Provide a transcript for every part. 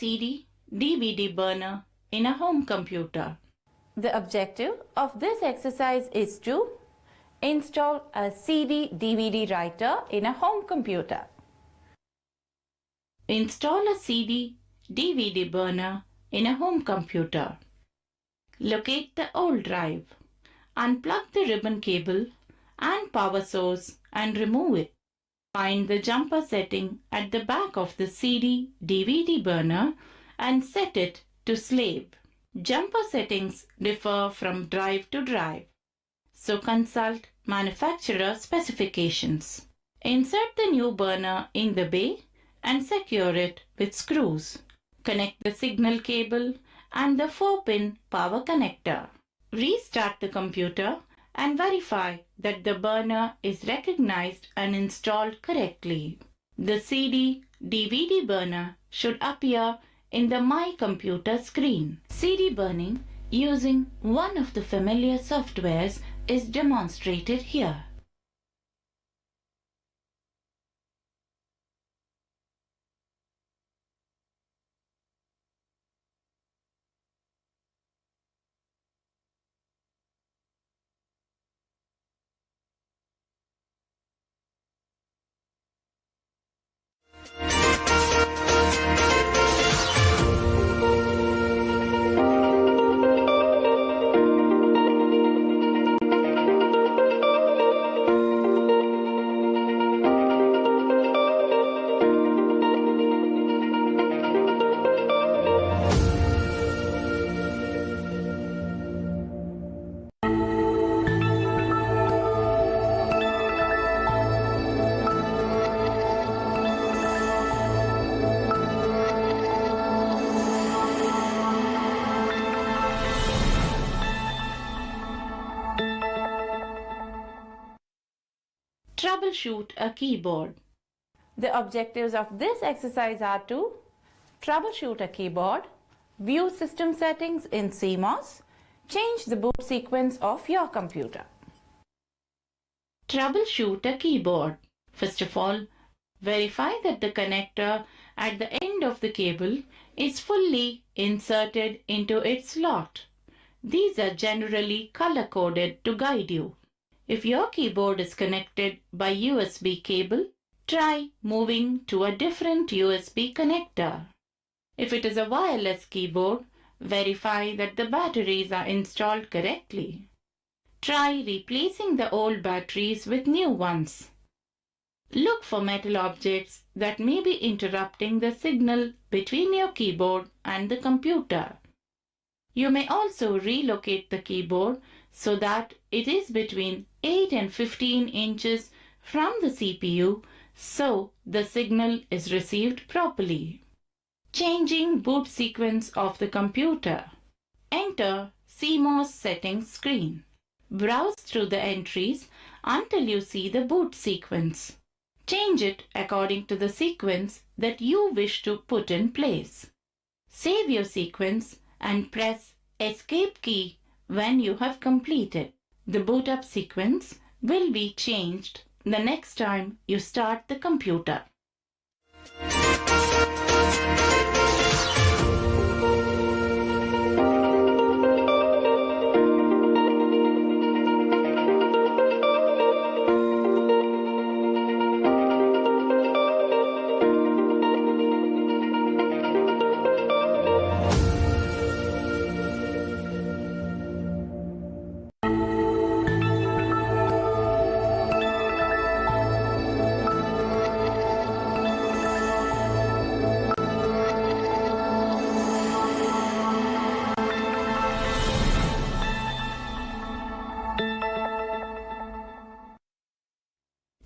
CD/DVD burner in a home computer. The objective of this exercise is to install a CD/DVD writer in a home computer. Install a CD/DVD burner in a home computer. Locate the old drive. Unplug the ribbon cable and power source and remove it. Find the jumper setting at the back of the CD/DVD burner and set it to slave. Jumper settings differ from drive to drive, so consult manufacturer specifications. Insert the new burner in the bay and secure it with screws. Connect the signal cable and the 4-pin power connector. Restart the computer and verify that the burner is recognized and installed correctly. The CD/DVD burner should appear in the My Computer screen. CD burning using one of the familiar softwares is demonstrated here. Troubleshoot a keyboard. The objectives of this exercise are to troubleshoot a keyboard, view system settings in CMOS, change the boot sequence of your computer. Troubleshoot a keyboard. First of all, verify that the connector at the end of the cable is fully inserted into its slot. These are generally color-coded to guide you. If your keyboard is connected by USB cable, try moving to a different USB connector. If it is a wireless keyboard, verify that the batteries are installed correctly. Try replacing the old batteries with new ones. Look for metal objects that may be interrupting the signal between your keyboard and the computer. You may also relocate the keyboard so that it is between 8 and 15 inches from the CPU so the signal is received properly. Changing boot sequence of the computer. Enter CMOS settings screen. Browse through the entries until you see the boot sequence. Change it according to the sequence that you wish to put in place. Save your sequence and press Escape key when you have completed. The boot up sequence will be changed the next time you start the computer.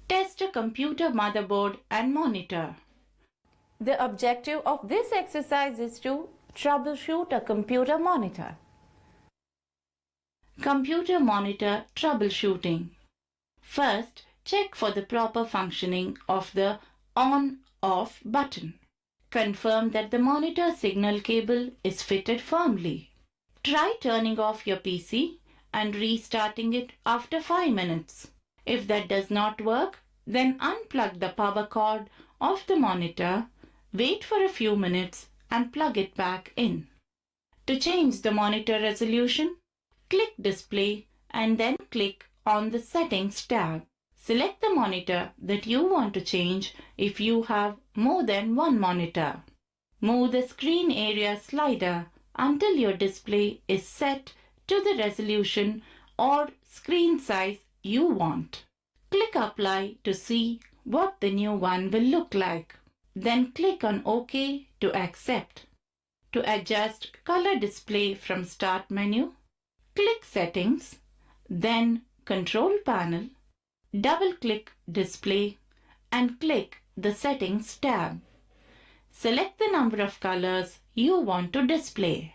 Test a computer motherboard and monitor. The objective of this exercise is to troubleshoot a computer monitor. Computer monitor troubleshooting. First, check for the proper functioning of the on/off button. Confirm that the monitor signal cable is fitted firmly. Try turning off your PC and restarting it after 5 minutes. If that does not work, then unplug the power cord of the monitor, wait for a few minutes and plug it back in. To change the monitor resolution, click Display and then click on the Settings tab. Select the monitor that you want to change if you have more than one monitor. Move the screen area slider until your display is set to the resolution or screen size you want. Click Apply to see what the new one will look like. Then click on OK to accept. To adjust color display from Start menu, click Settings, then Control Panel, double-click Display and click the Settings tab. Select the number of colors you want to display.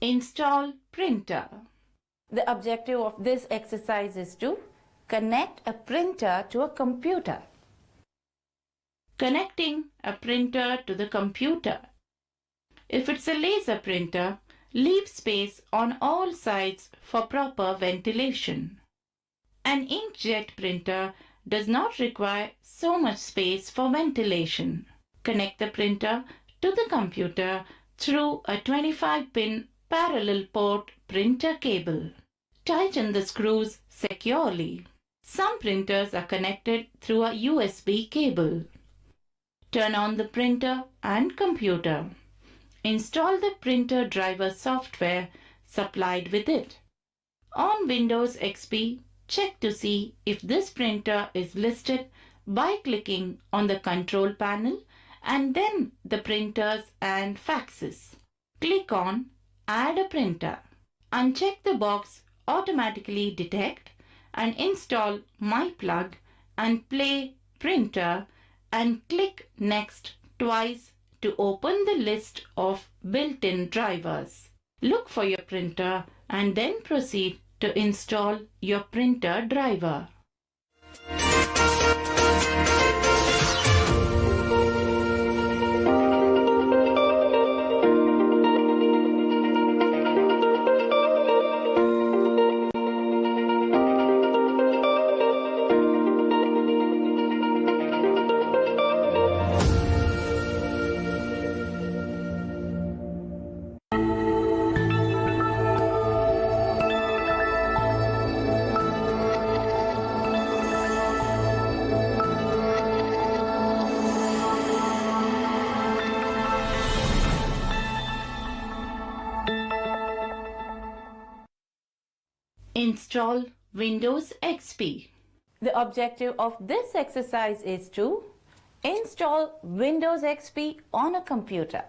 Install printer. The objective of this exercise is to connect a printer to a computer. Connecting a printer to the computer. If it's a laser printer, leave space on all sides for proper ventilation. An inkjet printer does not require so much space for ventilation. Connect the printer to the computer through a 25-pin parallel port printer cable. Tighten the screws securely. Some printers are connected through a USB cable. Turn on the printer and computer. Install the printer driver software supplied with it. On Windows XP, check to see if this printer is listed by clicking on the control panel and then the printers and faxes. Click on Add a printer. Uncheck the box Automatically Detect and install My Plug and Play Printer and click Next twice to open the list of built-in drivers. Look for your printer and then proceed to install your printer driver. Install Windows XP. The objective of this exercise is to install Windows XP on a computer.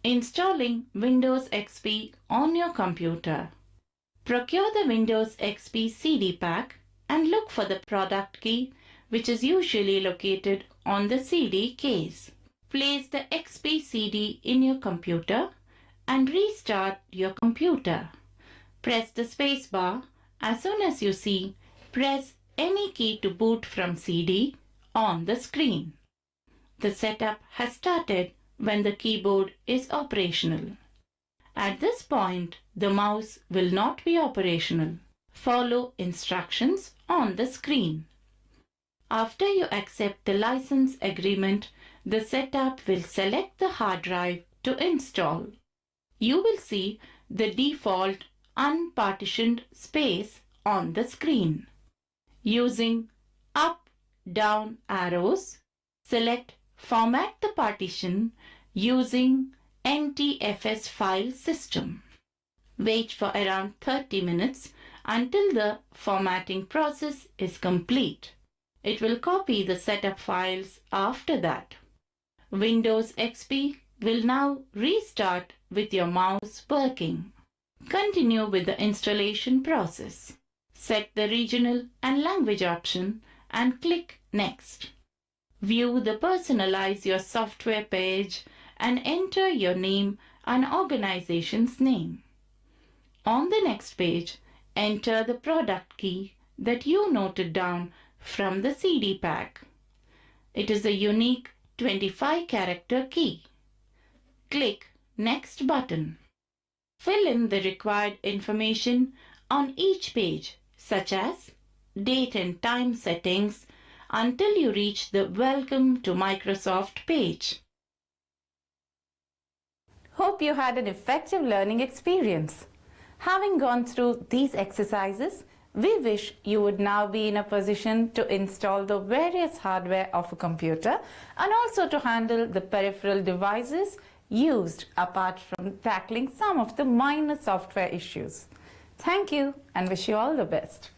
Installing Windows XP on your computer. Procure the Windows XP CD pack and look for the product key, which is usually located on the CD case. Place the XP CD in your computer and restart your computer. Press the space bar as soon as you see Press any key to boot from CD on the screen. The setup has started when the keyboard is operational. At this point, the mouse will not be operational. Follow instructions on the screen. After you accept the license agreement, the setup will select the hard drive to install. You will see the default unpartitioned space on the screen. Using up, down arrows, select Format the partition using NTFS file system. Wait for around 30 minutes until the formatting process is complete. It will copy the setup files after that. Windows XP will now restart with your mouse working. Continue with the installation process. Set the regional and language option and click Next. View the Personalize Your Software page and enter your name and organization's name. On the next page, enter the product key that you noted down from the CD pack. It is a unique 25-character key. Click Next button. Fill in the required information on each page, such as date and time settings, until you reach the Welcome to Microsoft page. Hope you had an effective learning experience. Having gone through these exercises, we wish you would now be in a position to install the various hardware of a computer and also to handle the peripheral devices used apart from tackling some of the minor software issues. Thank you and wish you all the best.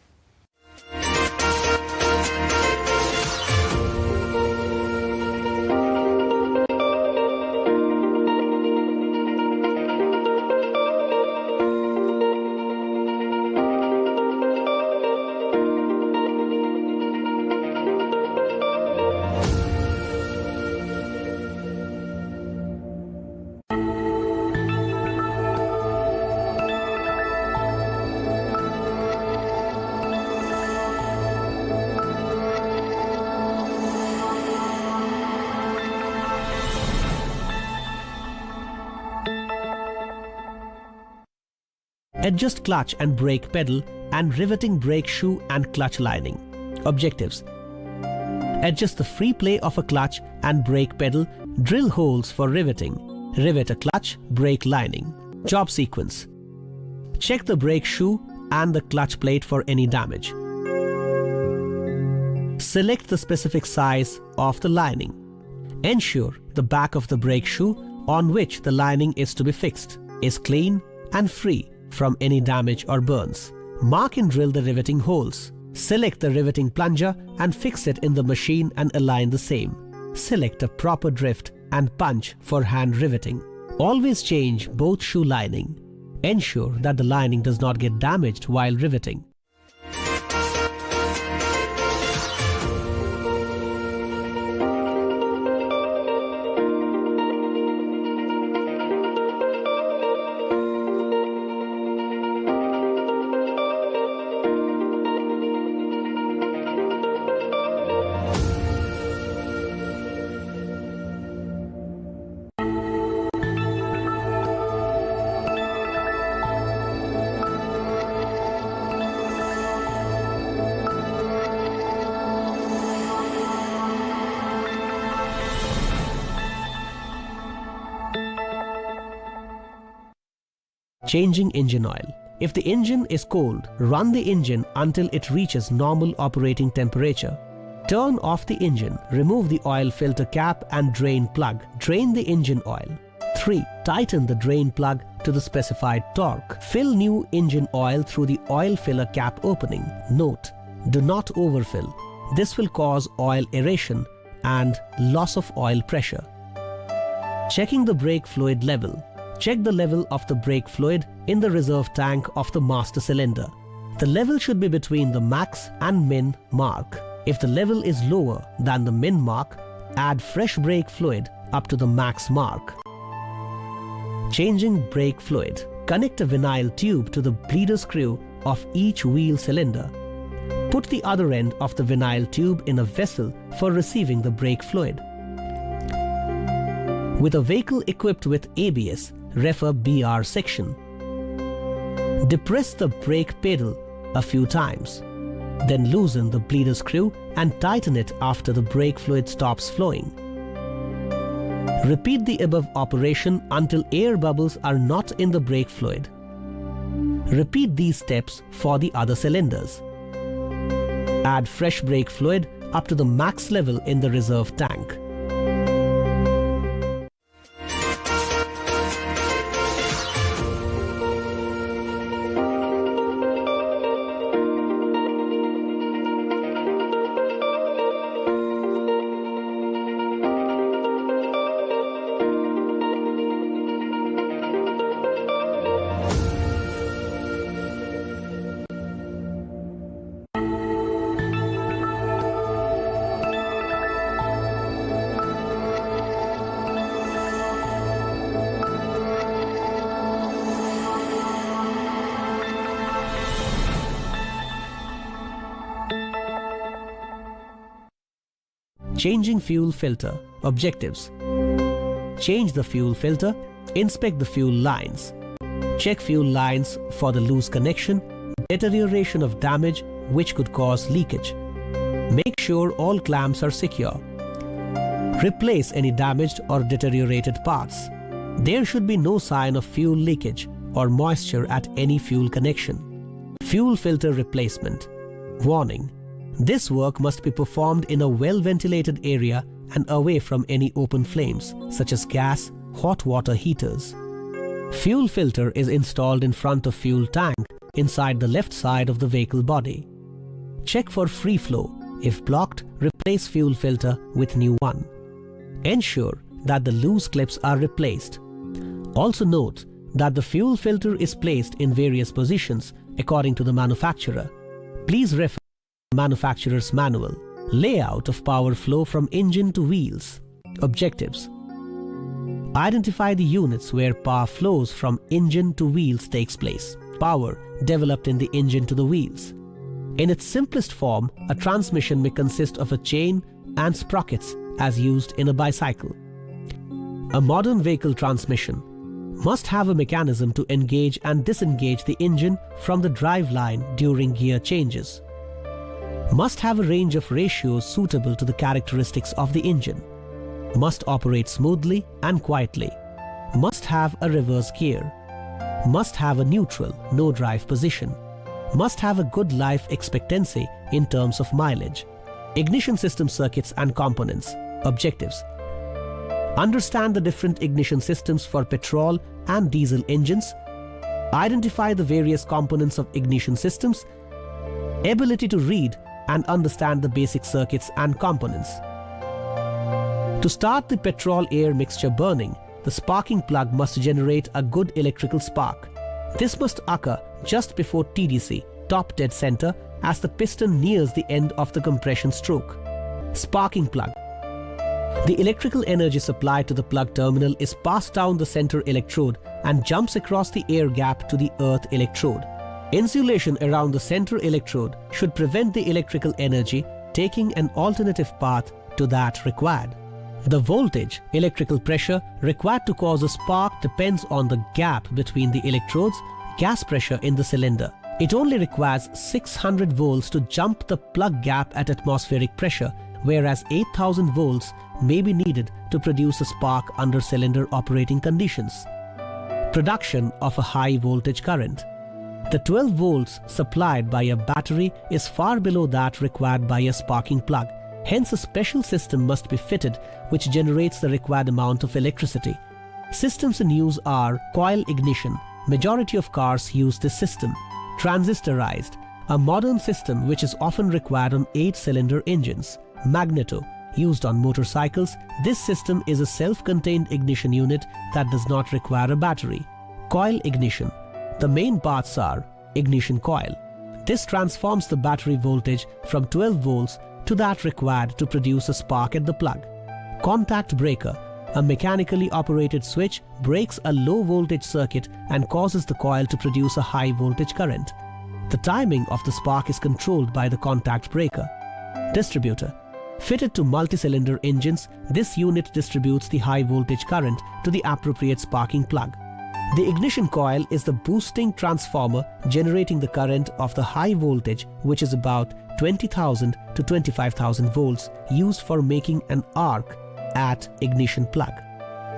Adjust clutch and brake pedal and riveting brake shoe and clutch lining. Objectives: adjust the free play of a clutch and brake pedal, drill holes for riveting, rivet a clutch, brake lining. Job sequence: check the brake shoe and the clutch plate for any damage. Select the specific size of the lining. Ensure the back of the brake shoe on which the lining is to be fixed is clean and free from any damage or burns. Mark and drill the riveting holes. Select the riveting plunger and fix it in the machine and align the same. Select a proper drift and punch for hand riveting. Always change both shoe lining. Ensure that the lining does not get damaged while riveting. Changing engine oil. If the engine is cold, run the engine until it reaches normal operating temperature. Turn off the engine, remove the oil filter cap and drain plug. Drain the engine oil. 3. Tighten the drain plug to the specified torque. Fill new engine oil through the oil filler cap opening. Note: do not overfill. This will cause oil aeration and loss of oil pressure. Checking the brake fluid level. Check the level of the brake fluid in the reserve tank of the master cylinder. The level should be between the max and min mark. If the level is lower than the min mark, add fresh brake fluid up to the max mark. Changing brake fluid. Connect a vinyl tube to the bleeder screw of each wheel cylinder. Put the other end of the vinyl tube in a vessel for receiving the brake fluid. With a vehicle equipped with ABS, refer BR section. Depress the brake pedal a few times. Then loosen the bleeder screw and tighten it after the brake fluid stops flowing. Repeat the above operation until air bubbles are not in the brake fluid. Repeat these steps for the other cylinders. Add fresh brake fluid up to the max level in the reserve tank. Changing fuel filter. Objectives: change the fuel filter, inspect the fuel lines, check fuel lines for the loose connection, deterioration of damage which could cause leakage. Make sure all clamps are secure. Replace any damaged or deteriorated parts. There should be no sign of fuel leakage or moisture at any fuel connection. Fuel filter replacement. Warning: this work must be performed in a well-ventilated area and away from any open flames, such as gas, hot water heaters. Fuel filter is installed in front of fuel tank inside the left side of the vehicle body. Check for free flow. If blocked, replace fuel filter with new one. Ensure that the loose clips are replaced. Also note that the fuel filter is placed in various positions according to the manufacturer. Please refer to the manufacturer's manual. Layout of power flow from engine to wheels. Objectives: identify the units where power flows from engine to wheels takes place. Power developed in the engine to the wheels. In its simplest form, a transmission may consist of a chain and sprockets as used in a bicycle. A modern vehicle transmission must have a mechanism to engage and disengage the engine from the drive line during gear changes. Must have a range of ratios suitable to the characteristics of the engine. Must operate smoothly and quietly. Must have a reverse gear. Must have a neutral, no drive position. Must have a good life expectancy in terms of mileage. Ignition system circuits and components. Objectives: understand the different ignition systems for petrol and diesel engines. Identify the various components of ignition systems. Ability to read and understand the basic circuits and components. To start the petrol-air mixture burning, the sparking plug must generate a good electrical spark. This must occur just before TDC, top dead center, as the piston nears the end of the compression stroke. Sparking plug. The electrical energy supplied to the plug terminal is passed down the center electrode and jumps across the air gap to the earth electrode. Insulation around the center electrode should prevent the electrical energy taking an alternative path to that required. The voltage, electrical pressure required to cause a spark depends on the gap between the electrodes, gas pressure in the cylinder. It only requires 600 volts to jump the plug gap at atmospheric pressure, whereas 8000 volts may be needed to produce a spark under cylinder operating conditions. Production of a high voltage current. The 12 volts supplied by a battery is far below that required by a sparking plug. Hence, a special system must be fitted which generates the required amount of electricity. Systems in use are coil ignition. Majority of cars use this system. Transistorized, a modern system which is often required on 8-cylinder engines. Magneto, used on motorcycles. This system is a self-contained ignition unit that does not require a battery. Coil ignition. The main parts are ignition coil. This transforms the battery voltage from 12 volts to that required to produce a spark at the plug. Contact breaker. A mechanically operated switch breaks a low voltage circuit and causes the coil to produce a high voltage current. The timing of the spark is controlled by the contact breaker. Distributor. Fitted to multi-cylinder engines, this unit distributes the high voltage current to the appropriate sparking plug. The ignition coil is the boosting transformer generating the current of the high voltage, which is about 20,000 to 25,000 volts, used for making an arc at ignition plug.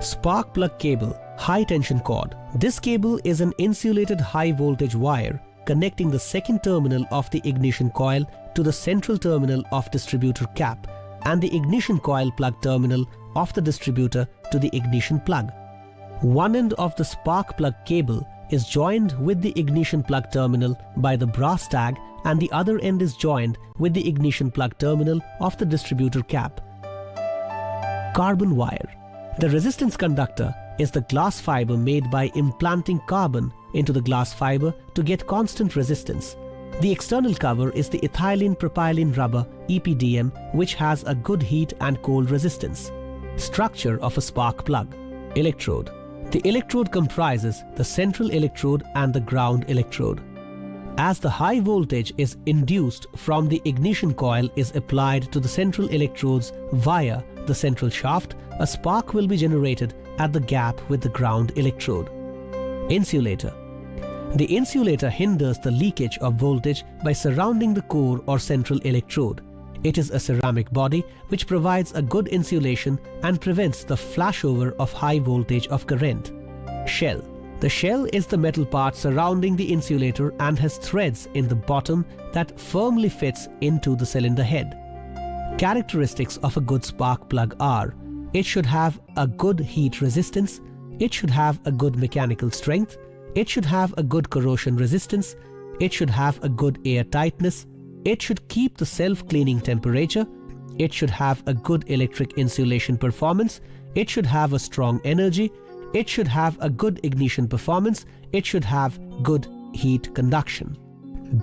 Spark plug cable, high tension cord. This cable is an insulated high voltage wire connecting the second terminal of the ignition coil to the central terminal of distributor cap and the ignition coil plug terminal of the distributor to the ignition plug. One end of the spark plug cable is joined with the ignition plug terminal by the brass tag and the other end is joined with the ignition plug terminal of the distributor cap. Carbon wire. The resistance conductor is the glass fiber made by implanting carbon into the glass fiber to get constant resistance. The external cover is the ethylene propylene rubber EPDM, which has a good heat and cold resistance. Structure of a spark plug. Electrode. The electrode comprises the central electrode and the ground electrode. As the high voltage is induced from the ignition coil is applied to the central electrodes via the central shaft, a spark will be generated at the gap with the ground electrode. Insulator. The insulator hinders the leakage of voltage by surrounding the core or central electrode. It is a ceramic body which provides a good insulation and prevents the flashover of high voltage of current. Shell. The shell is the metal part surrounding the insulator and has threads in the bottom that firmly fits into the cylinder head. Characteristics of a good spark plug are: it should have a good heat resistance, it should have a good mechanical strength, it should have a good corrosion resistance, it should have a good air tightness, it should keep the self-cleaning temperature, it should have a good electric insulation performance, it should have a strong energy, it should have a good ignition performance, it should have good heat conduction.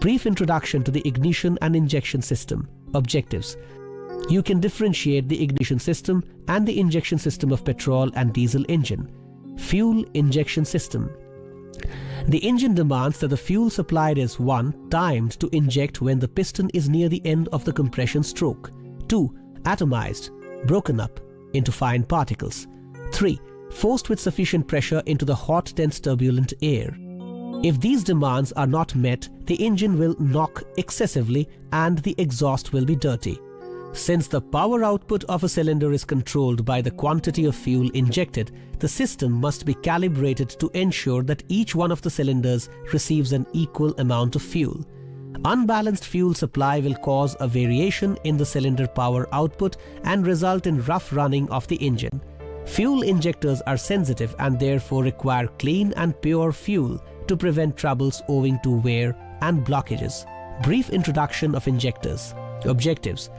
Brief introduction to the ignition and injection system. Objectives. You can differentiate the ignition system and the injection system of petrol and diesel engine. Fuel injection system. The engine demands that the fuel supplied is 1. Timed to inject when the piston is near the end of the compression stroke. 2. Atomized, broken up into fine particles. 3. Forced with sufficient pressure into the hot, dense, turbulent air. If these demands are not met, the engine will knock excessively and the exhaust will be dirty. Since the power output of a cylinder is controlled by the quantity of fuel injected, the system must be calibrated to ensure that each one of the cylinders receives an equal amount of fuel. Unbalanced fuel supply will cause a variation in the cylinder power output and result in rough running of the engine. Fuel injectors are sensitive and therefore require clean and pure fuel to prevent troubles owing to wear and blockages. Brief introduction of injectors. Objectives.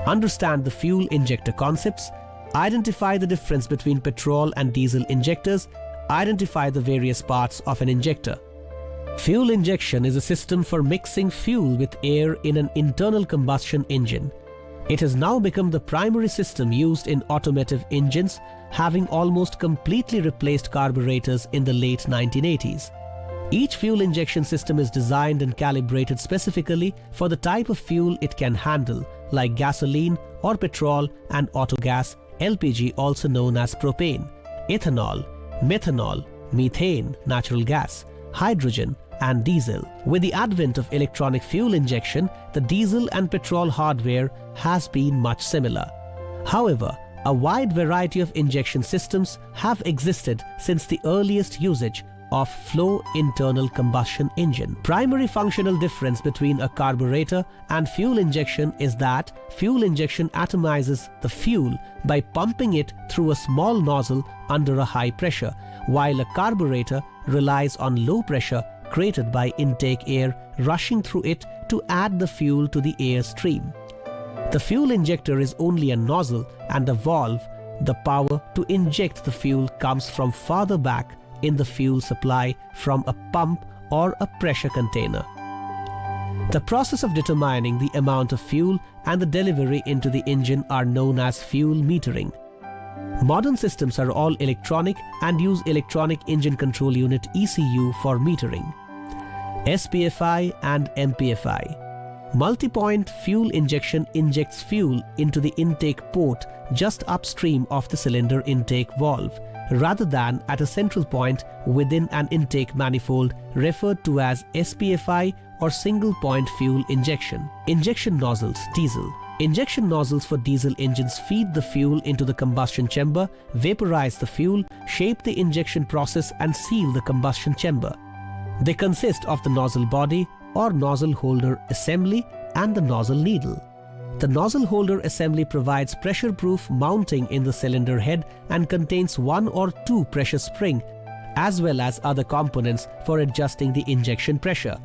Understand the fuel injector concepts, identify the difference between petrol and diesel injectors, identify the various parts of an injector. Fuel injection is a system for mixing fuel with air in an internal combustion engine. It has now become the primary system used in automotive engines, having almost completely replaced carburetors in the late 1980s. Each fuel injection system is designed and calibrated specifically for the type of fuel it can handle, like gasoline or petrol and autogas, LPG also known as propane, ethanol, methanol, methane, natural gas, hydrogen, and diesel. With the advent of electronic fuel injection, the diesel and petrol hardware has been much similar. However, a wide variety of injection systems have existed since the earliest usage of flow internal combustion engine. Primary functional difference between a carburetor and fuel injection is that fuel injection atomizes the fuel by pumping it through a small nozzle under a high pressure, while a carburetor relies on low pressure created by intake air rushing through it to add the fuel to the air stream. The fuel injector is only a nozzle and a valve. The power to inject the fuel comes from farther back in the fuel supply from a pump or a pressure container. The process of determining the amount of fuel and the delivery into the engine are known as fuel metering. Modern systems are all electronic and use electronic engine control unit ECU for metering. SPFI and MPFI. Multi-point fuel injection injects fuel into the intake port just upstream of the cylinder intake valve, rather than at a central point within an intake manifold, referred to as SPFI or single point fuel injection. Injection nozzles, diesel. Injection nozzles for diesel engines feed the fuel into the combustion chamber, vaporize the fuel, shape the injection process and seal the combustion chamber. They consist of the nozzle body or nozzle holder assembly and the nozzle needle. The nozzle holder assembly provides pressure-proof mounting in the cylinder head and contains 1 or 2 pressure spring, as well as other components for adjusting the injection pressure.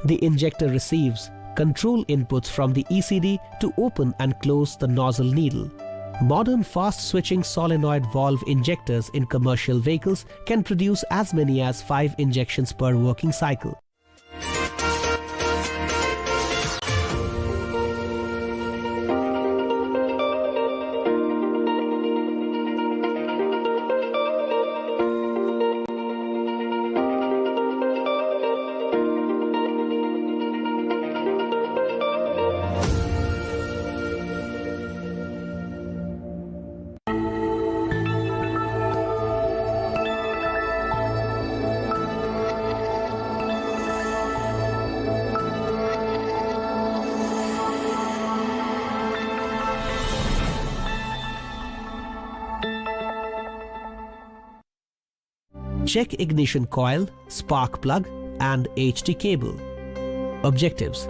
The injector receives control inputs from the ECD to open and close the nozzle needle. Modern fast-switching solenoid valve injectors in commercial vehicles can produce as many as 5 injections per working cycle. check ignition coil, spark plug and HT cable. Objectives: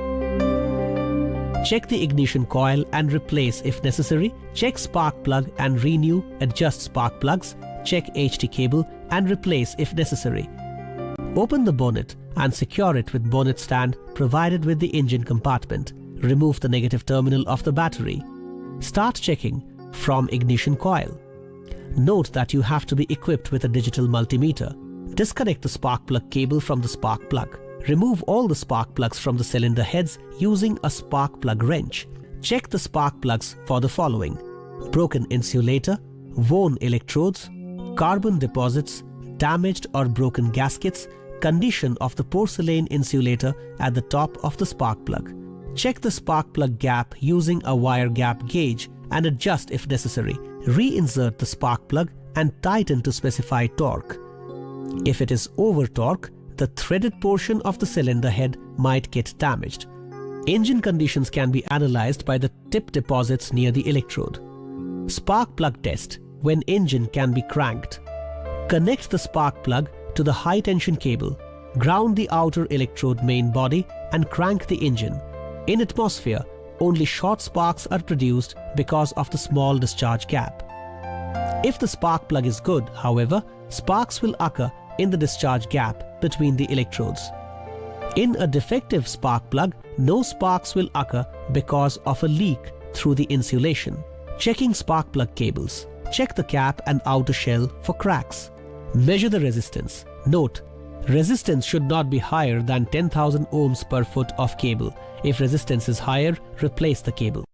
check the ignition coil and replace if necessary, check spark plug and renew, adjust spark plugs, check HT cable and replace if necessary. Open the bonnet and secure it with bonnet stand provided with the engine compartment. Remove the negative terminal of the battery. Start checking from ignition coil. Note that you have to be equipped with a digital multimeter. Disconnect the spark plug cable from the spark plug. Remove all the spark plugs from the cylinder heads using a spark plug wrench. Check the spark plugs for the following: broken insulator, worn electrodes, carbon deposits, damaged or broken gaskets, condition of the porcelain insulator at the top of the spark plug. Check the spark plug gap using a wire gap gauge and adjust if necessary. Reinsert the spark plug and tighten to specify torque. If it is over torque, the threaded portion of the cylinder head might get damaged. Engine conditions can be analyzed by the tip deposits near the electrode. Spark plug test when engine can be cranked. Connect the spark plug to the high tension cable. Ground the outer electrode main body and crank the engine. In atmosphere, only short sparks are produced because of the small discharge gap. If the spark plug is good, however, sparks will occur in the discharge gap between the electrodes. In a defective spark plug, no sparks will occur because of a leak through the insulation. Checking spark plug cables. Check the cap and outer shell for cracks. Measure the resistance. Note: resistance should not be higher than 10,000 ohms per foot of cable. If resistance is higher, replace the cable.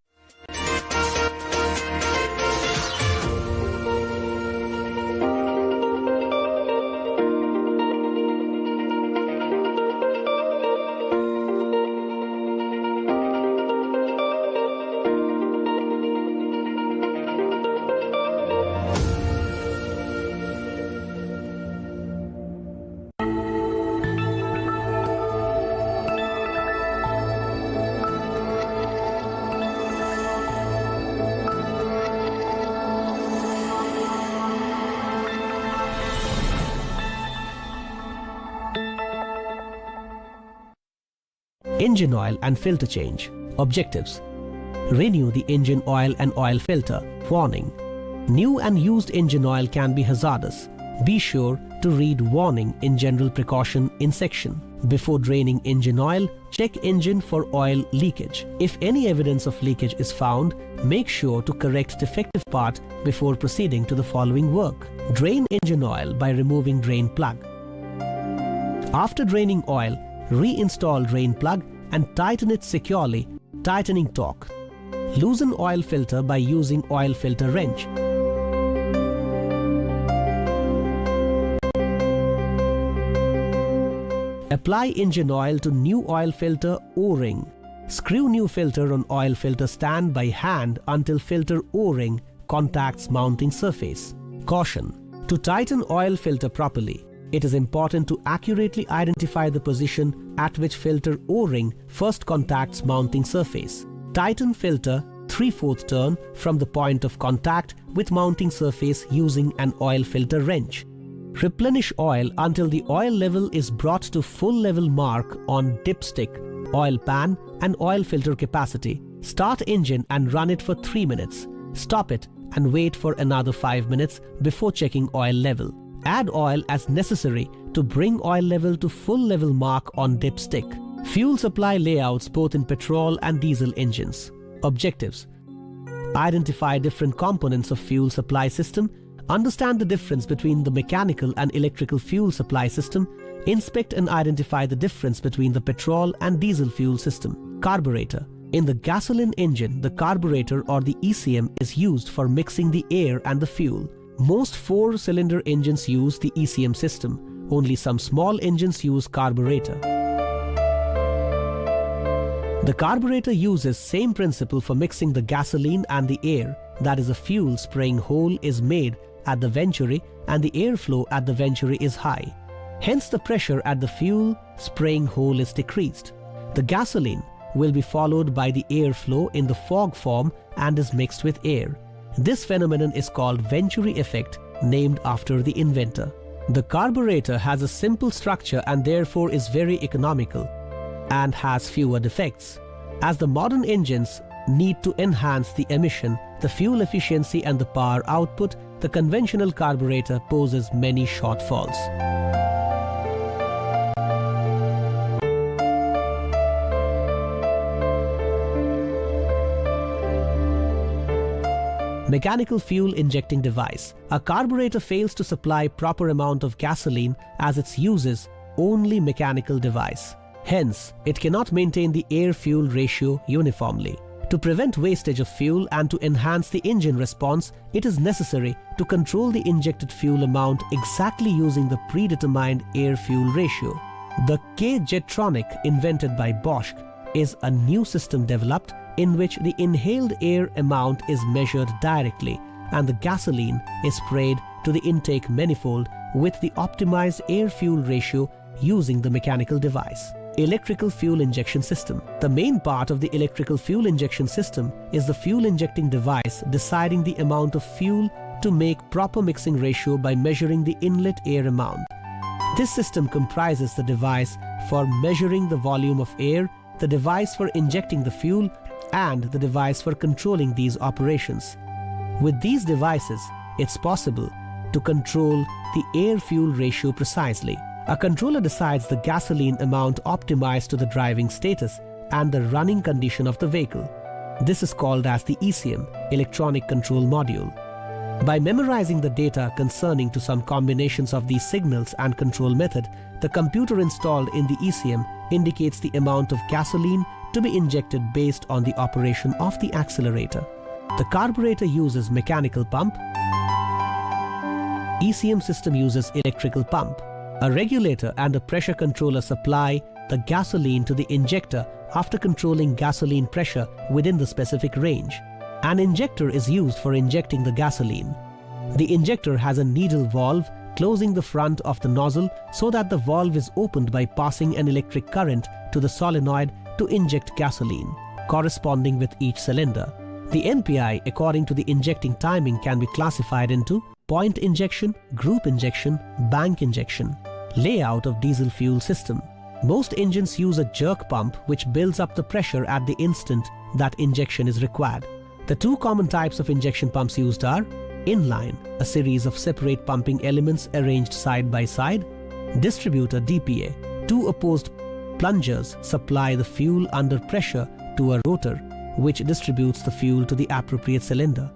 Engine oil and filter change. Objectives: renew the engine oil and oil filter. Warning: new and used engine oil can be hazardous. Be sure to read warning in general precaution in section. Before draining engine oil, check engine for oil leakage. If any evidence of leakage is found, make sure to correct defective part before proceeding to the following work. Drain engine oil by removing drain plug. After draining oil, reinstall drain plug and tighten it securely, tightening torque. Loosen oil filter by using oil filter wrench. Apply engine oil to new oil filter O-ring. Screw new filter on oil filter stand by hand until filter O-ring contacts mounting surface. Caution: to tighten oil filter properly, it is important to accurately identify the position at which filter O-ring first contacts mounting surface. Tighten filter 3/4 turn from the point of contact with mounting surface using an oil filter wrench. Replenish oil until the oil level is brought to full level mark on dipstick, oil pan and oil filter capacity. Start engine and run it for 3 minutes. Stop it and wait for another 5 minutes before checking oil level. Add oil as necessary to bring oil level to full level mark on dipstick. Fuel supply layouts both in petrol and diesel engines. Objectives: identify different components of fuel supply system, understand the difference between the mechanical and electrical fuel supply system, inspect and identify the difference between the petrol and diesel fuel system. Carburetor. In the gasoline engine, the carburetor or the ECM is used for mixing the air and the fuel. Most 4-cylinder engines use the ECM system. Only some small engines use carburetor. The carburetor uses same principle for mixing the gasoline and the air, that is, a fuel spraying hole is made at the venturi and the airflow at the venturi is high. Hence the pressure at the fuel spraying hole is decreased. The gasoline will be followed by the airflow in the fog form and is mixed with air. This phenomenon is called venturi effect, named after the inventor. The carburetor has a simple structure and therefore is very economical and has fewer defects. As the modern engines need to enhance the emission, the fuel efficiency and the power output, the conventional carburetor poses many shortfalls. Mechanical fuel injecting device. A carburetor fails to supply proper amount of gasoline as it uses only mechanical device. Hence, it cannot maintain the air-fuel ratio uniformly. To prevent wastage of fuel and to enhance the engine response, it is necessary to control the injected fuel amount exactly using the predetermined air-fuel ratio. The K-Jetronic invented by Bosch is a new system developed in which the inhaled air amount is measured directly and the gasoline is sprayed to the intake manifold with the optimized air-fuel ratio using the mechanical device. Electrical fuel injection system. The main part of the electrical fuel injection system is the fuel injecting device deciding the amount of fuel to make proper mixing ratio by measuring the inlet air amount. This system comprises the device for measuring the volume of air, the device for injecting the fuel, and the device for controlling these operations. With these devices, it's possible to control the air-fuel ratio precisely. A controller decides the gasoline amount optimized to the driving status and the running condition of the vehicle. This is called as the ECM, Electronic Control Module. By memorizing the data concerning to some combinations of these signals and control method, the computer installed in the ECM indicates the amount of gasoline to be injected based on the operation of the accelerator. The carburetor uses mechanical pump. ECM system uses electrical pump. A regulator and a pressure controller supply the gasoline to the injector after controlling gasoline pressure within the specific range. An injector is used for injecting the gasoline. The injector has a needle valve closing the front of the nozzle so that the valve is opened by passing an electric current to the solenoid to inject gasoline, corresponding with each cylinder. The NPI according to the injecting timing can be classified into point injection, group injection, bank injection. Layout of diesel fuel system. Most engines use a jerk pump which builds up the pressure at the instant that injection is required. The two common types of injection pumps used are inline, a series of separate pumping elements arranged side by side. Distributor DPA, two opposed plungers supply the fuel under pressure to a rotor which distributes the fuel to the appropriate cylinder.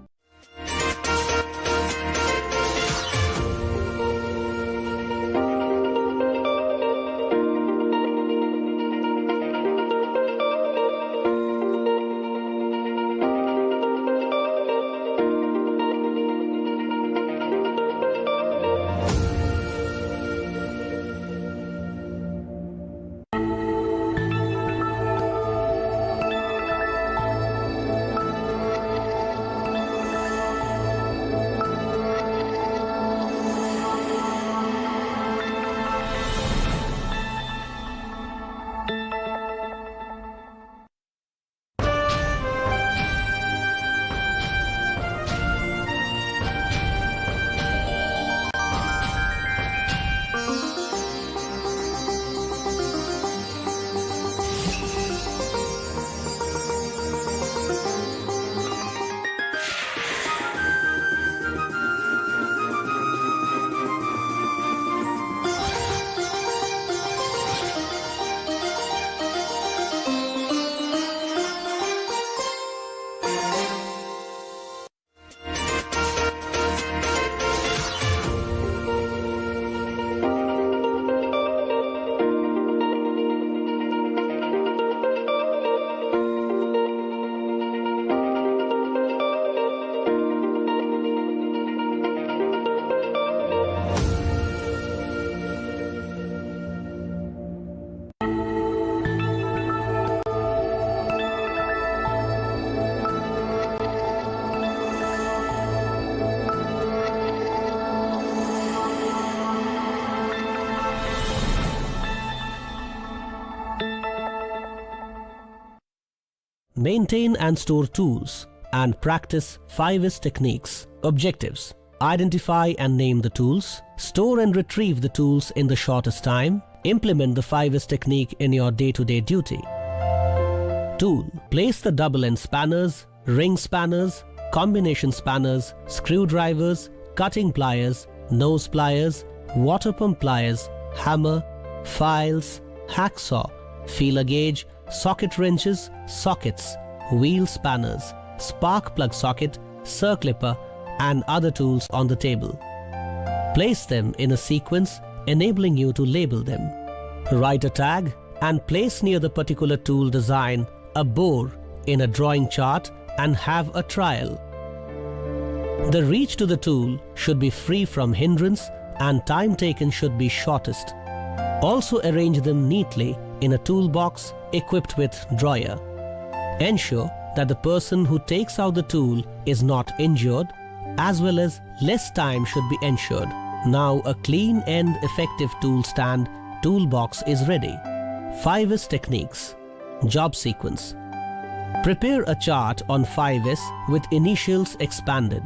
Maintain and store tools and practice 5S techniques. Objectives: identify and name the tools, store and retrieve the tools in the shortest time, implement the 5S technique in your day-to-day duty. Tool. Place the double-end spanners, ring spanners, combination spanners, screwdrivers, cutting pliers, nose pliers, water pump pliers, hammer, files, hacksaw, feeler gauge, socket wrenches, sockets, wheel spanners, spark plug socket, circlipper, and other tools on the table. Place them in a sequence, enabling you to label them. Write a tag and place near the particular tool design a bore in a drawing chart and have a trial. The reach to the tool should be free from hindrance and time taken should be shortest. Also arrange them neatly in a toolbox equipped with drawer. Ensure that the person who takes out the tool is not injured, as well as less time should be ensured. Now a clean and effective tool stand toolbox is ready. 5S techniques. Job sequence. Prepare a chart on 5S with initials expanded.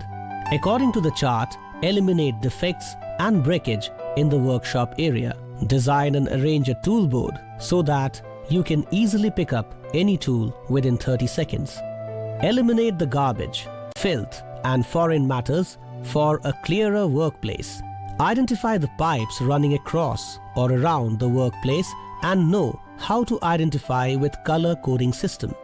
According to the chart, eliminate defects and breakage in the workshop area. Design and arrange a tool board so that you can easily pick up any tool within 30 seconds. Eliminate the garbage, filth, and foreign matters for a clearer workplace. Identify the pipes running across or around the workplace and know how to identify with color coding system.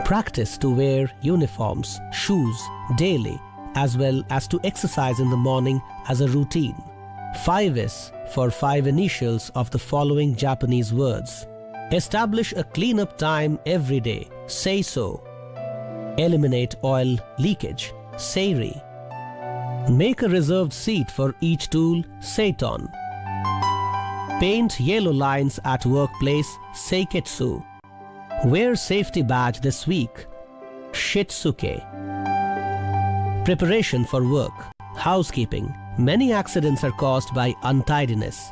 Practice to wear uniforms, shoes daily, as well as to exercise in the morning as a routine. 5S for 5 initials of the following Japanese words. Establish a cleanup time every day. Say so. Eliminate oil leakage. Seiri. Make a reserved seat for each tool. Seiton. Paint yellow lines at workplace. Seiketsu. Wear safety badge this week. Shitsuke. Preparation for work. Housekeeping. Many accidents are caused by untidiness.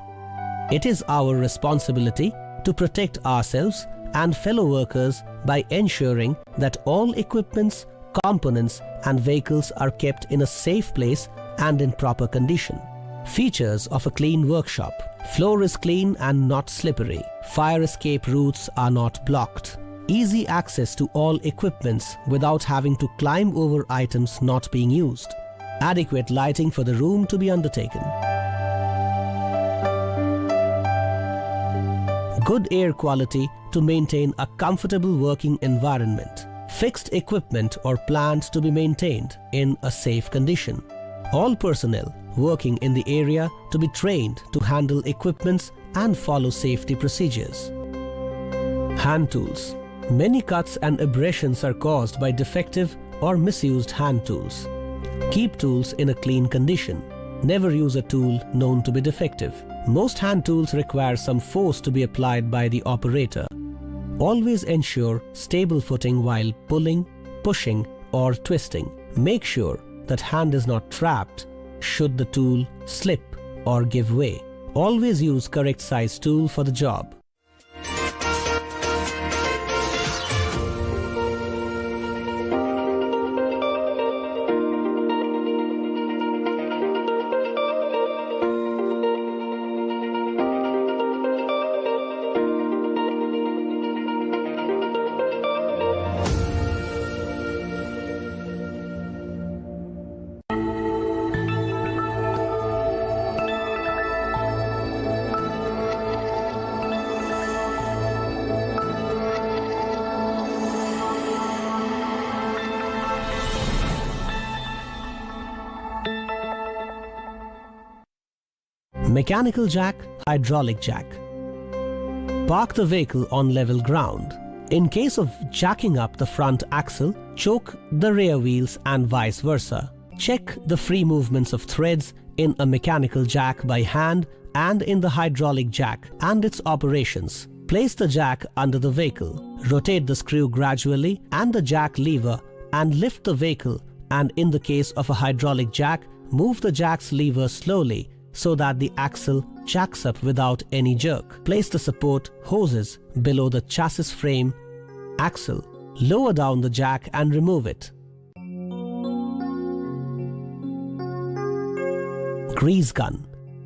It is our responsibility to protect ourselves and fellow workers by ensuring that all equipments, components, and vehicles are kept in a safe place and in proper condition. Features of a clean workshop. Floor is clean and not slippery. Fire escape routes are not blocked. Easy access to all equipments without having to climb over items not being used. Adequate lighting for the room to be undertaken. Good air quality to maintain a comfortable working environment. Fixed equipment or plants to be maintained in a safe condition. All personnel working in the area to be trained to handle equipments and follow safety procedures. Hand tools. Many cuts and abrasions are caused by defective or misused hand tools. Keep tools in a clean condition. Never use a tool known to be defective. Most hand tools require some force to be applied by the operator. Always ensure stable footing while pulling, pushing, or twisting. Make sure that hand is not trapped should the tool slip or give way. Always use correct size tool for the job. Mechanical jack, hydraulic jack. Park the vehicle on level ground. In case of jacking up the front axle, choke the rear wheels and vice versa. Check the free movements of threads in a mechanical jack by hand and in the hydraulic jack and its operations. Place the jack under the vehicle. Rotate the screw gradually and the jack lever and lift the vehicle, and in the case of a hydraulic jack, move the jack's lever slowly so that the axle jacks up without any jerk. Place the support hoses below the chassis frame axle. Lower down the jack and remove it. Grease gun.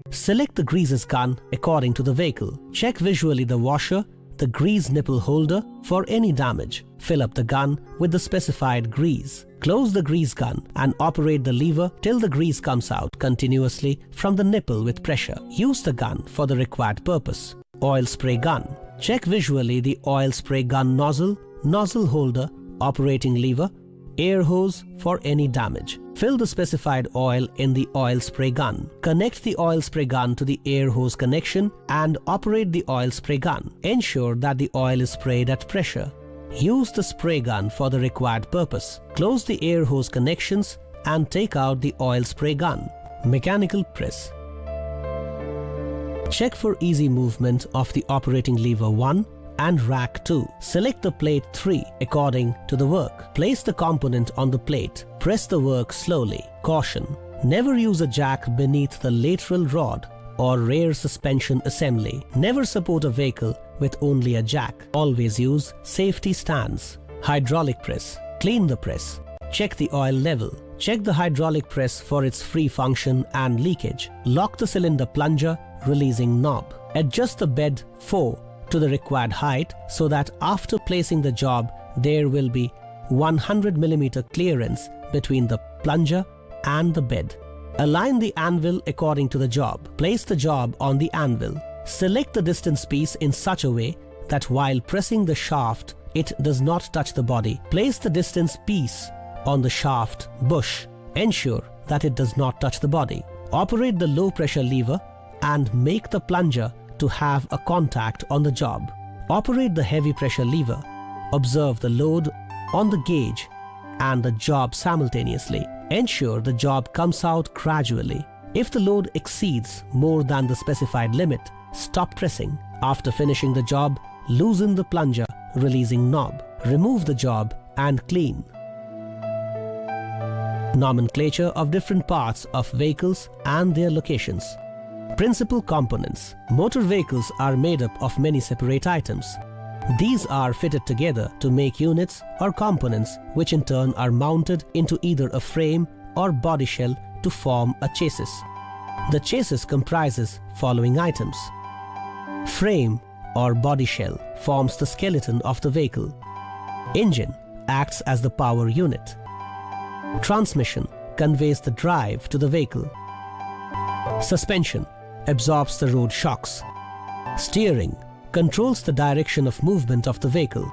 Select the greases gun according to the vehicle. Check visually the washer, the grease nipple holder for any damage. Fill up the gun with the specified grease. Close the grease gun and operate the lever till the grease comes out continuously from the nipple with pressure. Use the gun for the required purpose. Oil spray gun. Check visually the oil spray gun nozzle, nozzle holder, operating lever, air hose for any damage. Fill the specified oil in the oil spray gun. Connect the oil spray gun to the air hose connection and operate the oil spray gun. Ensure that the oil is sprayed at pressure. Use the spray gun for the required purpose. Close the air hose connections and take out the oil spray gun. Mechanical press. Check for easy movement of the operating lever 1 and rack 2. Select the plate 3 according to the work. Place the component on the plate. Press the work slowly. Caution: never use a jack beneath the lateral rod or rear suspension assembly. Never support a vehicle with only a jack. Always use safety stands. Hydraulic press. Clean the press. Check the oil level. Check the hydraulic press for its free function and leakage. Lock the cylinder plunger, releasing knob. Adjust the bed 4 to the required height so that after placing the job, there will be 100 mm clearance between the plunger and the bed. Align the anvil according to the job. Place the job on the anvil. Select the distance piece in such a way that while pressing the shaft, it does not touch the body. Place the distance piece on the shaft bush. Ensure that it does not touch the body. Operate the low pressure lever and make the plunger to have a contact on the job. Operate the heavy pressure lever. Observe the load on the gauge and the job simultaneously. Ensure the job comes out gradually. If the load exceeds more than the specified limit, stop pressing. After finishing the job, loosen the plunger, releasing knob. Remove the job and clean. Nomenclature of different parts of vehicles and their locations. Principal components. Motor vehicles are made up of many separate items. These are fitted together to make units or components which in turn are mounted into either a frame or body shell to form a chassis. The chassis comprises following items. Frame or body shell forms the skeleton of the vehicle. Engine acts as the power unit. Transmission conveys the drive to the vehicle. Suspension absorbs the road shocks. Steering controls the direction of movement of the vehicle.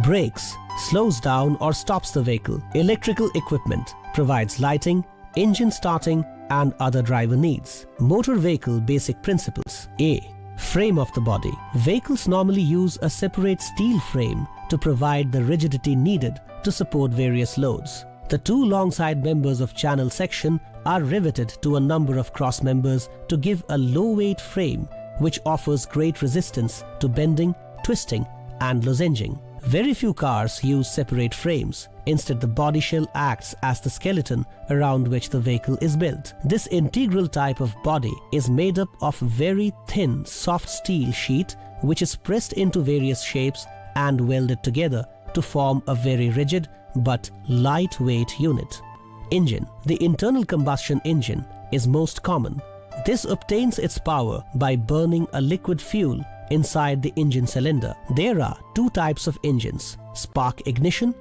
Brakes slows down or stops the vehicle. Electrical equipment provides lighting, engine starting, and other driver needs. Motor vehicle basic principles. A. Frame of the body. Vehicles normally use a separate steel frame to provide the rigidity needed to support various loads. The two long side members of channel section are riveted to a number of cross members to give a low weight frame which offers great resistance to bending, twisting, and lozenging. Very few cars use separate frames. Instead, the body shell acts as the skeleton around which the vehicle is built. This integral type of body is made up of very thin, soft steel sheet which is pressed into various shapes and welded together to form a very rigid but lightweight unit. Engine. The internal combustion engine is most common. This obtains its power by burning a liquid fuel inside the engine cylinder. There are two types of engines: spark ignition,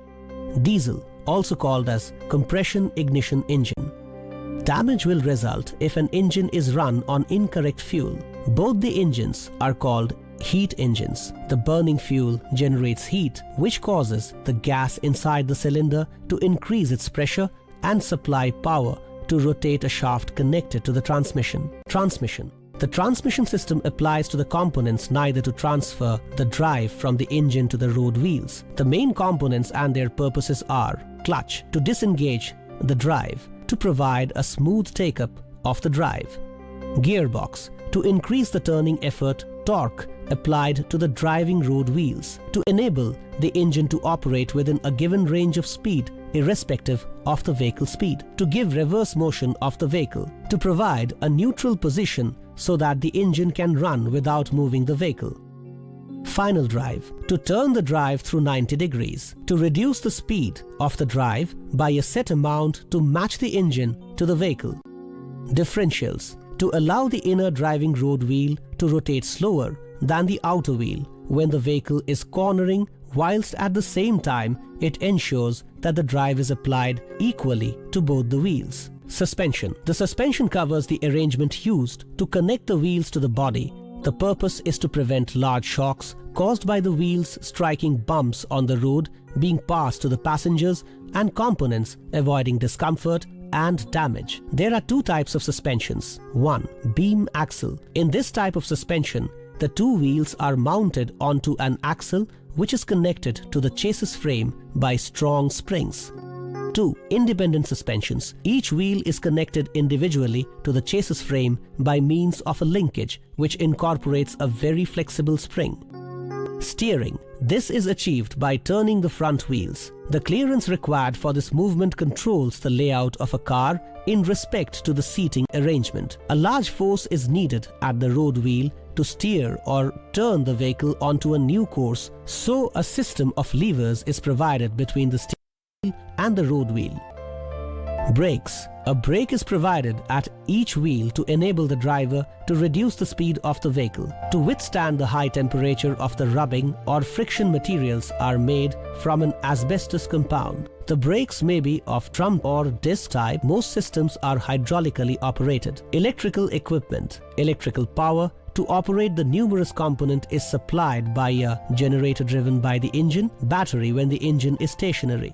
diesel, also called as compression ignition engine. Damage will result if an engine is run on incorrect fuel. Both the engines are called heat engines. The burning fuel generates heat, which causes the gas inside the cylinder to increase its pressure and supply power to rotate a shaft connected to the transmission. Transmission. The transmission system applies to the components neither to transfer the drive from the engine to the road wheels. The main components and their purposes are: clutch, to disengage the drive, to provide a smooth take-up of the drive; gearbox, to increase the turning effort, torque applied to the driving road wheels, to enable the engine to operate within a given range of speed irrespective of the vehicle speed; to give reverse motion of the vehicle; to provide a neutral position so that the engine can run without moving the vehicle; final drive, to turn the drive through 90 degrees; to reduce the speed of the drive by a set amount to match the engine to the vehicle; Differentials. To allow the inner driving road wheel to rotate slower than the outer wheel when the vehicle is cornering, whilst at the same time it ensures that the drive is applied equally to both the wheels. Suspension. The suspension covers the arrangement used to connect the wheels to the body. The purpose is to prevent large shocks caused by the wheels striking bumps on the road being passed to the passengers and components, avoiding discomfort and damage. There are two types of suspensions. 1. Beam axle. In this type of suspension, the two wheels are mounted onto an axle which is connected to the chassis frame by strong springs. 2. Independent suspensions. Each wheel is connected individually to the chassis frame by means of a linkage which incorporates a very flexible spring. Steering. This is achieved by turning the front wheels. The clearance required for this movement controls the layout of a car in respect to the seating arrangement. A large force is needed at the road wheel to steer or turn the vehicle onto a new course, so a system of levers is provided between the steering wheel and the road wheel. Brakes. A brake is provided at each wheel to enable the driver to reduce the speed of the vehicle. To withstand the high temperature of the rubbing or friction, materials are made from an asbestos compound. The brakes may be of drum or disc type. Most systems are hydraulically operated. Electrical equipment. Electrical power to operate the numerous component is supplied by a generator driven by the engine, battery when the engine is stationary.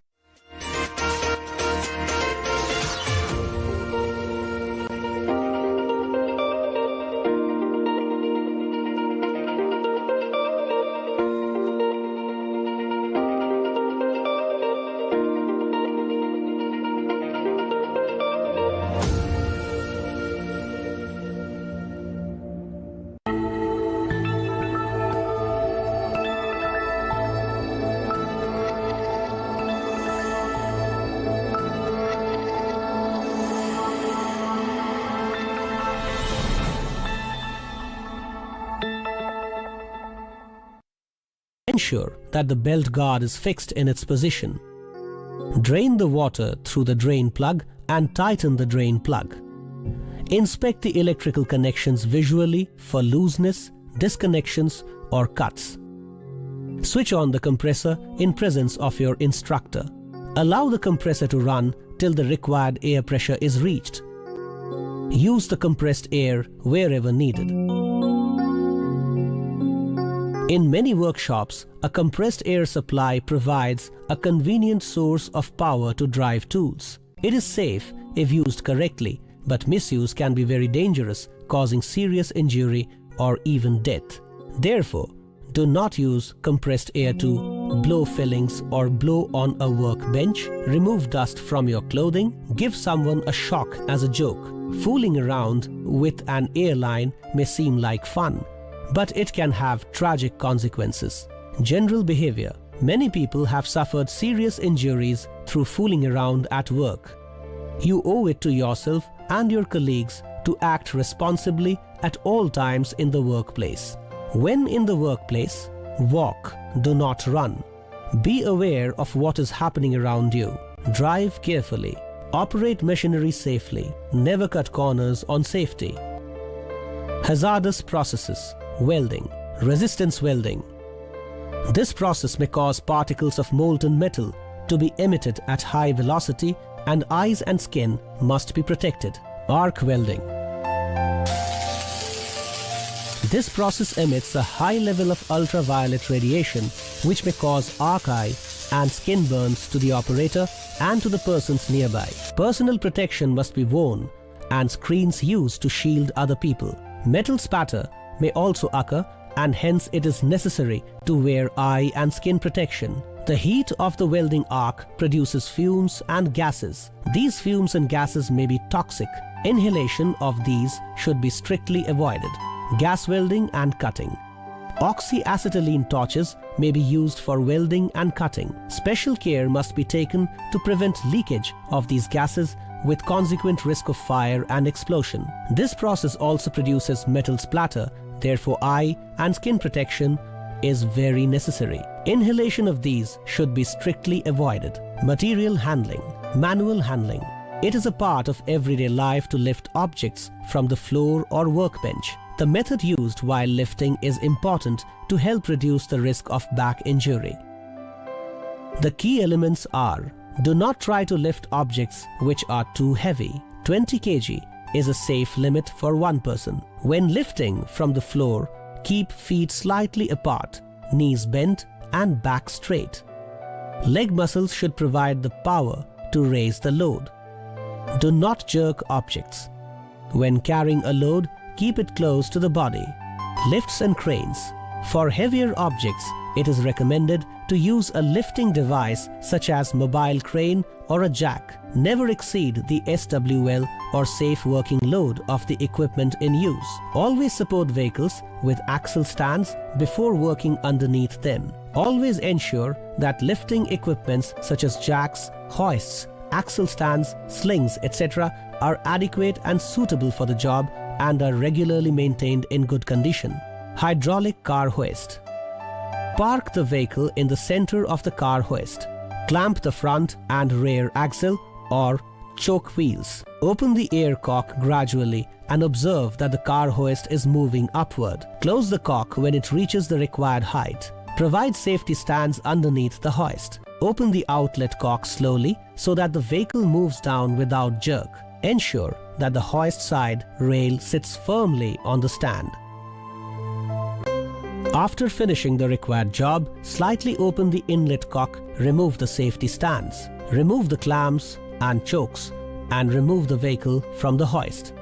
Ensure that the belt guard is fixed in its position. Drain the water through the drain plug and tighten the drain plug. Inspect the electrical connections visually for looseness, disconnections or cuts. Switch on the compressor in presence of your instructor. Allow the compressor to run till the required air pressure is reached. Use the compressed air wherever needed. In many workshops, a compressed air supply provides a convenient source of power to drive tools. It is safe if used correctly, but misuse can be very dangerous, causing serious injury or even death. Therefore, do not use compressed air to blow fillings or blow on a workbench, remove dust from your clothing, give someone a shock as a joke. Fooling around with an airline may seem like fun, but it can have tragic consequences. General behavior. Many people have suffered serious injuries through fooling around at work. You owe it to yourself and your colleagues to act responsibly at all times in the workplace. When in the workplace, walk, do not run. Be aware of what is happening around you. Drive carefully. Operate machinery safely. Never cut corners on safety. Hazardous processes. Welding. Resistance welding. This process may cause particles of molten metal to be emitted at high velocity, and eyes and skin must be protected. Arc welding. This process emits a high level of ultraviolet radiation which may cause arc eye and skin burns to the operator and to the persons nearby. Personal protection must be worn and screens used to shield other people. Metal spatter may also occur, and hence it is necessary to wear eye and skin protection. The heat of the welding arc produces fumes and gases. These fumes and gases may be toxic. Inhalation of these should be strictly avoided. Gas welding and cutting. Oxyacetylene torches may be used for welding and cutting. Special care must be taken to prevent leakage of these gases with consequent risk of fire and explosion. This process also produces metal splatter, therefore eye and skin protection is very necessary. Inhalation of these should be strictly avoided. Material handling. Manual handling. It is a part of everyday life to lift objects from the floor or workbench. The method used while lifting is important to help reduce the risk of back injury. The key elements are: do not try to lift objects which are too heavy. 20 kg is a safe limit for one person. When lifting from the floor, keep feet slightly apart, knees bent and back straight. Leg muscles should provide the power to raise the load. Do not jerk objects. When carrying a load, keep it close to the body. Lifts and cranes. For heavier objects, it is recommended to use a lifting device such as mobile crane or a jack. Never exceed the SWL or safe working load of the equipment in use. Always support vehicles with axle stands before working underneath them. Always ensure that lifting equipments such as jacks, hoists, axle stands, slings, etc. are adequate and suitable for the job and are regularly maintained in good condition. Hydraulic car hoist. Park the vehicle in the center of the car hoist. Clamp the front and rear axle or choke wheels. Open the air cock gradually and observe that the car hoist is moving upward. Close the cock when it reaches the required height. Provide safety stands underneath the hoist. Open the outlet cock slowly so that the vehicle moves down without jerk. Ensure that the hoist side rail sits firmly on the stand. After finishing the required job, slightly open the inlet cock, remove the safety stands, remove the clamps and chokes, and remove the vehicle from the hoist.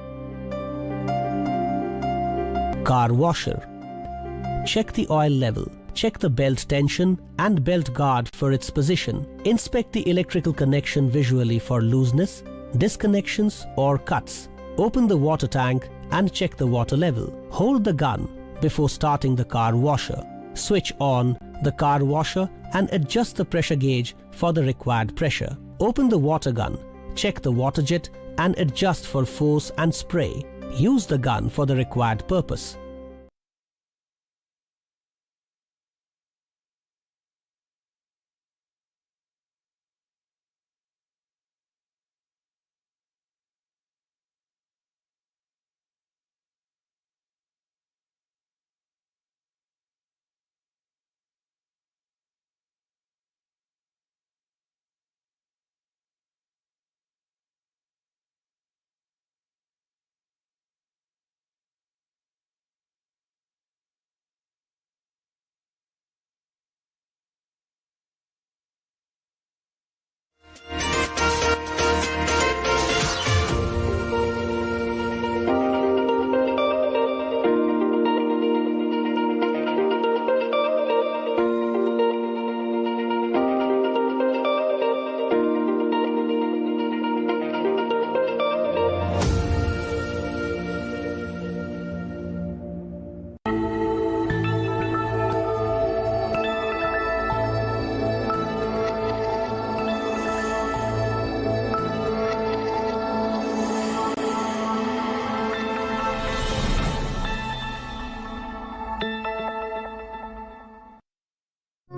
Car washer. Check the oil level. Check the belt tension and belt guard for its position. Inspect the electrical connection visually for looseness, disconnections or cuts. Open the water tank and check the water level. Hold the gun before starting the car washer. Switch on the car washer and adjust the pressure gauge for the required pressure. Open the water gun, check the water jet and adjust for force and spray. Use the gun for the required purpose.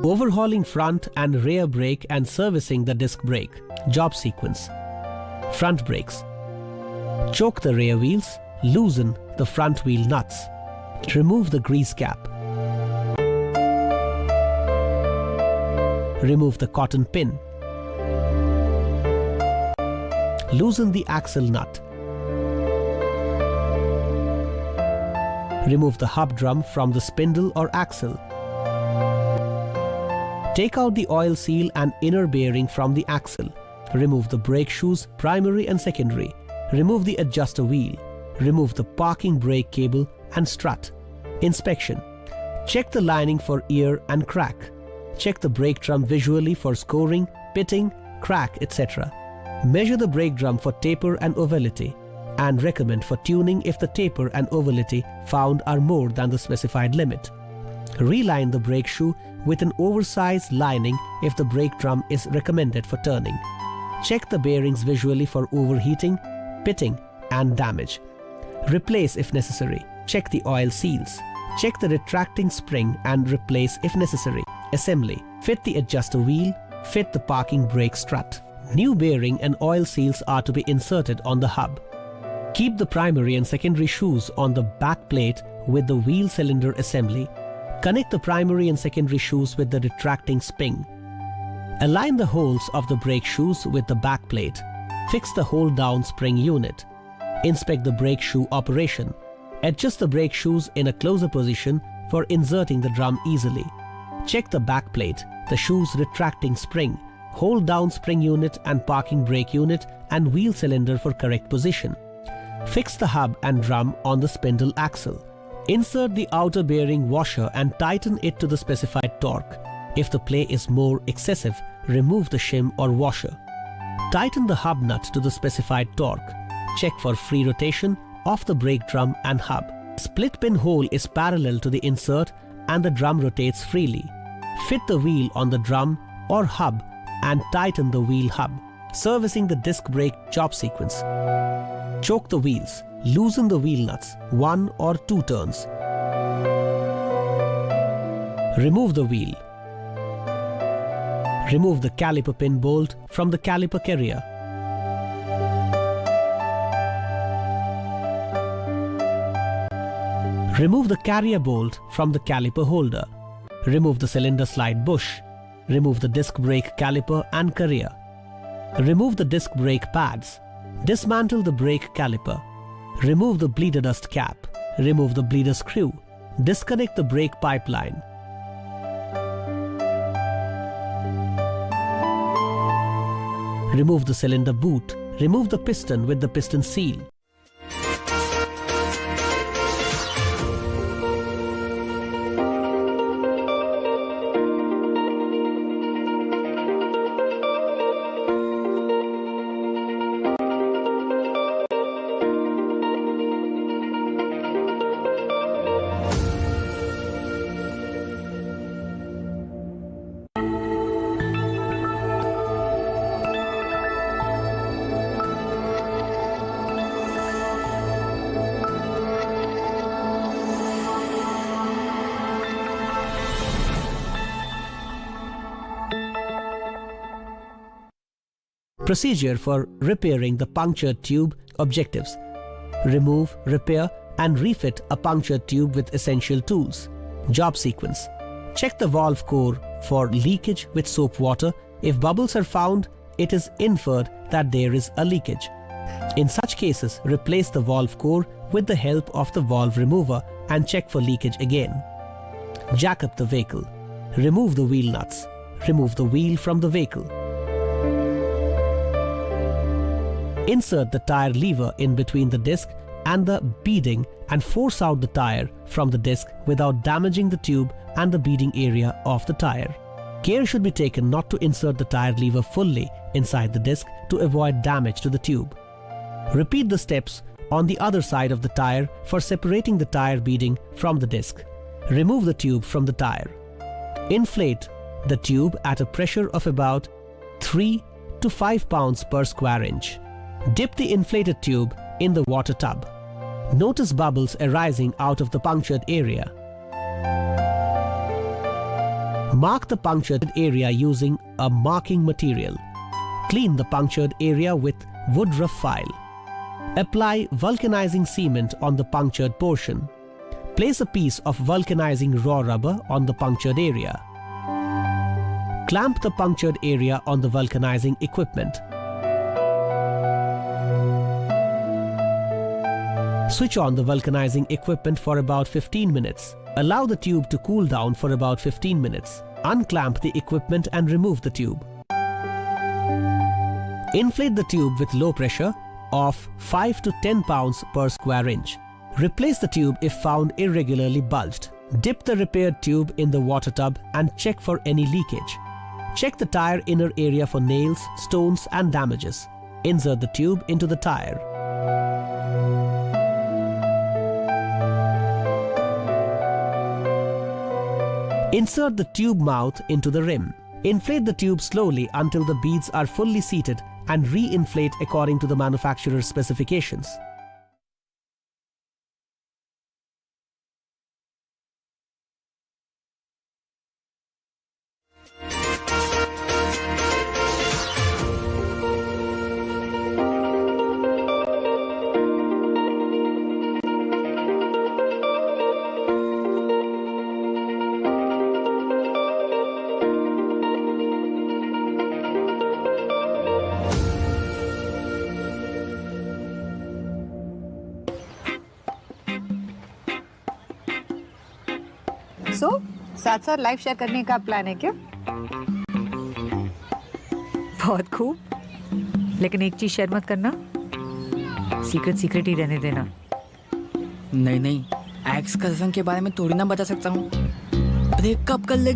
Overhauling front and rear brake and servicing the disc brake. Job sequence. Front brakes. Choke the rear wheels, loosen the front wheel nuts. Remove the grease cap. Remove the cotton pin. Loosen the axle nut. Remove the hub drum from the spindle or axle. Take out the oil seal and inner bearing from the axle. Remove the brake shoes, primary and secondary. Remove the adjuster wheel. Remove the parking brake cable and strut. Inspection. Check the lining for ear and crack. Check the brake drum visually for scoring, pitting, crack, etc. Measure the brake drum for taper and ovality and recommend for tuning if the taper and ovality found are more than the specified limit. Reline the brake shoe with an oversized lining if the brake drum is recommended for turning. Check the bearings visually for overheating, pitting and damage. Replace if necessary. Check the oil seals. Check the retracting spring and replace if necessary. Assembly. Fit the adjuster wheel. Fit the parking brake strut. New bearing and oil seals are to be inserted on the hub. Keep the primary and secondary shoes on the back plate with the wheel cylinder assembly. Connect the primary and secondary shoes with the retracting spring. Align the holes of the brake shoes with the back plate. Fix the hold-down spring unit. Inspect the brake shoe operation. Adjust the brake shoes in a closer position for inserting the drum easily. Check the back plate, the shoe's retracting spring, hold-down spring unit and parking brake unit and wheel cylinder for correct position. Fix the hub and drum on the spindle axle. Insert the outer bearing washer and tighten it to the specified torque. If the play is more excessive, remove the shim or washer. Tighten the hub nut to the specified torque. Check for free rotation of the brake drum and hub. Split pin hole is parallel to the insert and the drum rotates freely. Fit the wheel on the drum or hub and tighten the wheel hub. Servicing the disc brake job sequence. Choke the wheels. Loosen the wheel nuts 1 or 2 turns. Remove the wheel. Remove the caliper pin bolt from the caliper carrier. Remove the carrier bolt from the caliper holder. Remove the cylinder slide bush. Remove the disc brake caliper and carrier. Remove the disc brake pads. Dismantle the brake caliper. Remove the bleeder dust cap. Remove the bleeder screw. Disconnect the brake pipeline. Remove the cylinder boot. Remove the piston with the piston seal. Procedure for repairing the punctured tube objectives. Remove, repair and refit a punctured tube with essential tools. Job sequence. Check the valve core for leakage with soap water. If bubbles are found, it is inferred that there is a leakage. In such cases, replace the valve core with the help of the valve remover and check for leakage again. Jack up the vehicle. Remove the wheel nuts. Remove the wheel from the vehicle. Insert the tire lever in between the disc and the beading and force out the tire from the disc without damaging the tube and the beading area of the tire. Care should be taken not to insert the tire lever fully inside the disc to avoid damage to the tube. Repeat the steps on the other side of the tire for separating the tire beading from the disc. Remove the tube from the tire. Inflate the tube at a pressure of about 3 to 5 pounds per square inch. Dip the inflated tube in the water tub. Notice bubbles arising out of the punctured area. Mark the punctured area using a marking material. Clean the punctured area with woodruff file. Apply vulcanizing cement on the punctured portion. Place a piece of vulcanizing raw rubber on the punctured area. Clamp the punctured area on the vulcanizing equipment. Switch on the vulcanizing equipment for about 15 minutes. Allow the tube to cool down for about 15 minutes. Unclamp the equipment and remove the tube. Inflate the tube with low pressure of 5 to 10 pounds per square inch. Replace the tube if found irregularly bulged. Dip the repaired tube in the water tub and check for any leakage. Check the tire inner area for nails, stones and damages. Insert the tube into the tire. Insert the tube mouth into the rim. Inflate the tube slowly until the beads are fully seated and re-inflate according to the manufacturer's specifications. साथ साथ live share करने का plan है क्या? बहुत खूब, लेकिन एक चीज शेयर मत करना, सीक्रेट सीक्रेट ही रहने देना। नहीं नहीं, एक्स कजन के बारे में थोड़ी ना बता सकता हूँ। ब्रेकअप कर ले